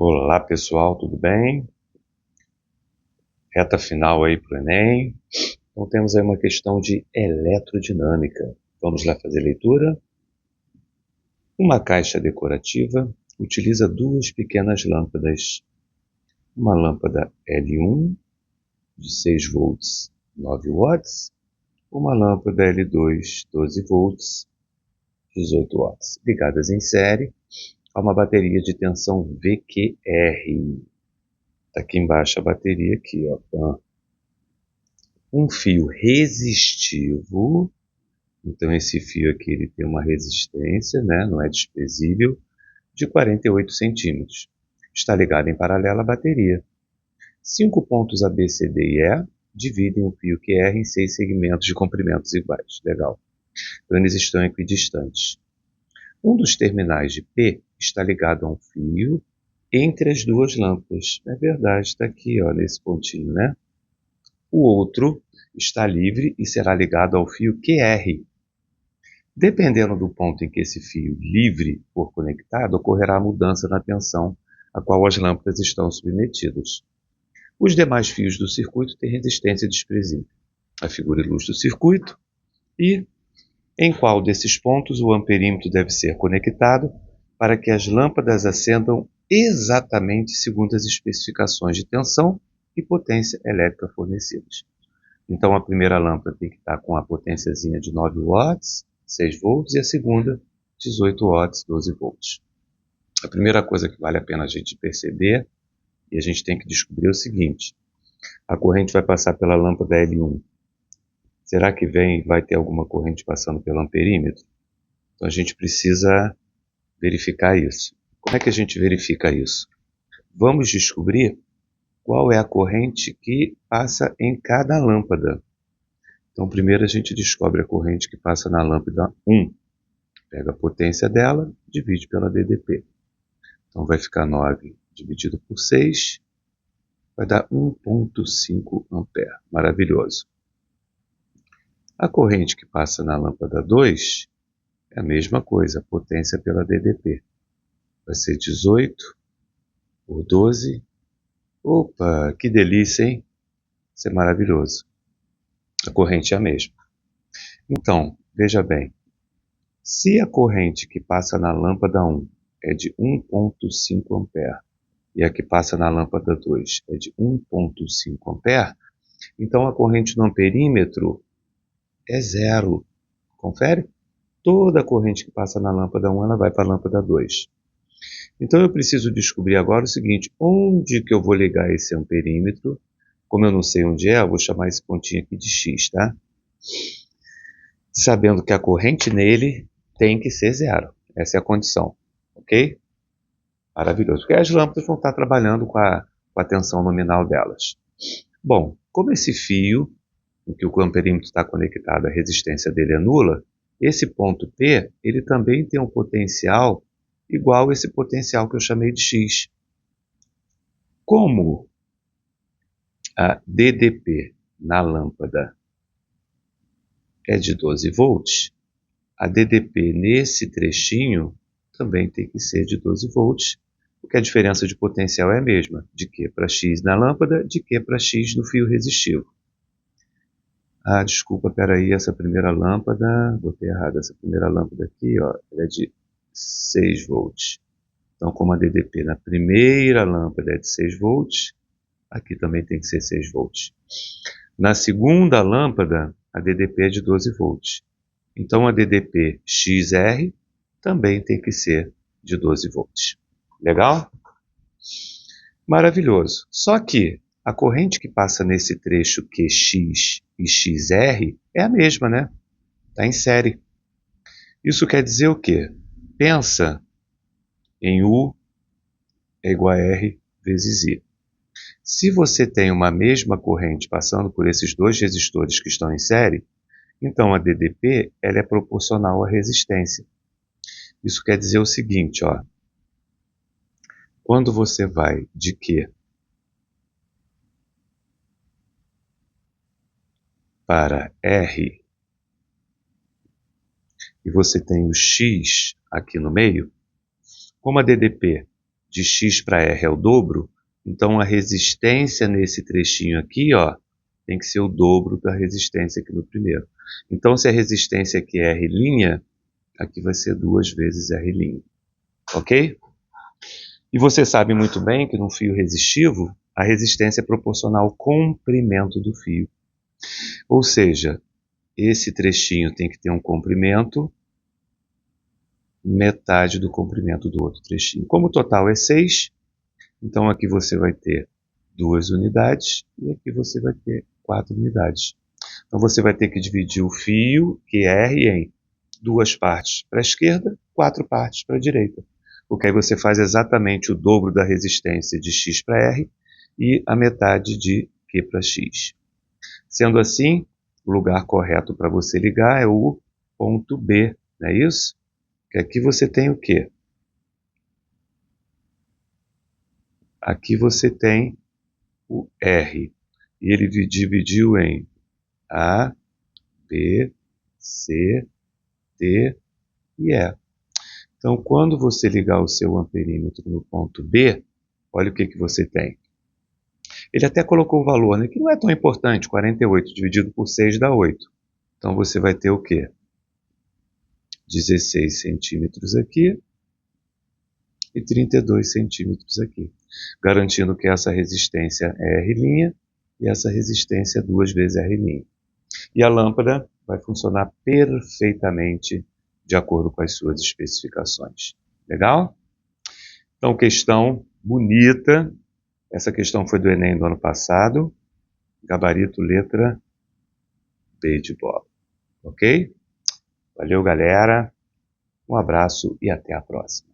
Olá pessoal, tudo bem? Reta final aí para o Enem. Então temos aí uma questão de eletrodinâmica. Vamos lá fazer leitura? Uma caixa decorativa utiliza duas pequenas lâmpadas. Uma lâmpada L1 de 6 volts, 9 watts. Uma lâmpada L2, 12 volts, 18 watts. Ligadas em série a uma bateria de tensão VQR. Está aqui embaixo a bateria, aqui, ó. Um fio resistivo, então esse fio aqui ele tem uma resistência, né, não é desprezível, de 48 centímetros. Está ligado em paralelo à bateria. 5 pontos A, B, C, D e E dividem o fio QR em 6 segmentos de comprimentos iguais. Legal. Então eles estão equidistantes. Um dos terminais de P está ligado a um fio entre as duas lâmpadas. É verdade, está aqui, ó, nesse pontinho, né? O outro está livre e será ligado ao fio QR. Dependendo do ponto em que esse fio livre for conectado, ocorrerá a mudança na tensão a qual as lâmpadas estão submetidas. Os demais fios do circuito têm resistência desprezível. A figura ilustra o circuito e em qual desses pontos o amperímetro deve ser conectado para que as lâmpadas acendam exatamente segundo as especificações de tensão e potência elétrica fornecidas. Então a primeira lâmpada tem que estar com a potênciazinha de 9 watts, 6 volts, e a segunda 18 watts, 12 volts. A primeira coisa que vale a pena a gente perceber, e a gente tem que descobrir o seguinte: a corrente vai passar pela lâmpada L1. Será que vai ter alguma corrente passando pelo amperímetro? Então a gente precisa verificar isso. Como é que a gente verifica isso? Vamos descobrir qual é a corrente que passa em cada lâmpada. Então primeiro a gente descobre a corrente que passa na lâmpada 1. Pega a potência dela, divide pela DDP. Então vai ficar 9 dividido por 6, vai dar 1,5 ampere. Maravilhoso. A corrente que passa na lâmpada 2 é a mesma coisa, potência pela DDP. Vai ser 18 por 12. Opa, que delícia, hein? Isso é maravilhoso. A corrente é a mesma. Então, veja bem. Se a corrente que passa na lâmpada 1 é de 1,5 ampere e a que passa na lâmpada 2 é de 1,5 ampere, então a corrente no amperímetro é zero. Confere? Toda a corrente que passa na lâmpada 1 ela vai para a lâmpada 2. Então eu preciso descobrir agora o seguinte: onde que eu vou ligar esse amperímetro? Como eu não sei onde é, eu vou chamar esse pontinho aqui de X, tá? Sabendo que a corrente nele tem que ser zero. Essa é a condição, ok? Maravilhoso. Porque as lâmpadas vão estar trabalhando com a tensão nominal delas. Bom, como esse fio em que o amperímetro está conectado, a resistência dele é nula, esse ponto P, ele também tem um potencial igual a esse potencial que eu chamei de X. Como a DDP na lâmpada é de 12 volts, a DDP nesse trechinho também tem que ser de 12 volts, porque a diferença de potencial é a mesma, de Q para X na lâmpada, de Q para X no fio resistivo. Ah, desculpa, peraí, essa primeira lâmpada, botei errado, essa primeira lâmpada aqui, ó, ela é de 6 volts. Então, como a DDP na primeira lâmpada é de 6 volts, aqui também tem que ser 6 volts. Na segunda lâmpada, a DDP é de 12 volts. Então, a DDP XR também tem que ser de 12 volts. Legal? Maravilhoso. Só que a corrente que passa nesse trecho QX e XR é a mesma, né? Está em série. Isso quer dizer o quê? Pensa em U é igual a R vezes I. Se você tem uma mesma corrente passando por esses dois resistores que estão em série, então a DDP ela é proporcional à resistência. Isso quer dizer o seguinte, ó. Quando você vai de Q para R e você tem o X aqui no meio, como a DDP de x para R é o dobro, então a resistência nesse trechinho aqui, ó, tem que ser o dobro da resistência aqui no primeiro. Então, se a resistência aqui é R', aqui vai ser 2 vezes R'. Ok? E você sabe muito bem que no fio resistivo, a resistência é proporcional ao comprimento do fio. Ou seja, esse trechinho tem que ter um comprimento metade do comprimento do outro trechinho. Como o total é 6, então aqui você vai ter 2 unidades e aqui você vai ter 4 unidades. Então você vai ter que dividir o fio QR em 2 partes para a esquerda, 4 partes para a direita. Porque aí você faz exatamente o dobro da resistência de x para R e a metade de Q para X. Sendo assim, o lugar correto para você ligar é o ponto B, não é isso? Que aqui você tem o quê? Aqui você tem o R. E ele dividiu em A, B, C, D e E. Então, quando você ligar o seu amperímetro no ponto B, olha o que você tem. Ele até colocou o valor, né, que não é tão importante, 48 dividido por 6 dá 8. Então, você vai ter o quê? 16 centímetros aqui e 32 centímetros aqui, garantindo que essa resistência é R' e essa resistência é 2 vezes R'. E a lâmpada vai funcionar perfeitamente de acordo com as suas especificações. Legal? Então, questão bonita. Essa questão foi do Enem do ano passado. Gabarito letra B de bola. Ok? Valeu, galera. Um abraço e até a próxima.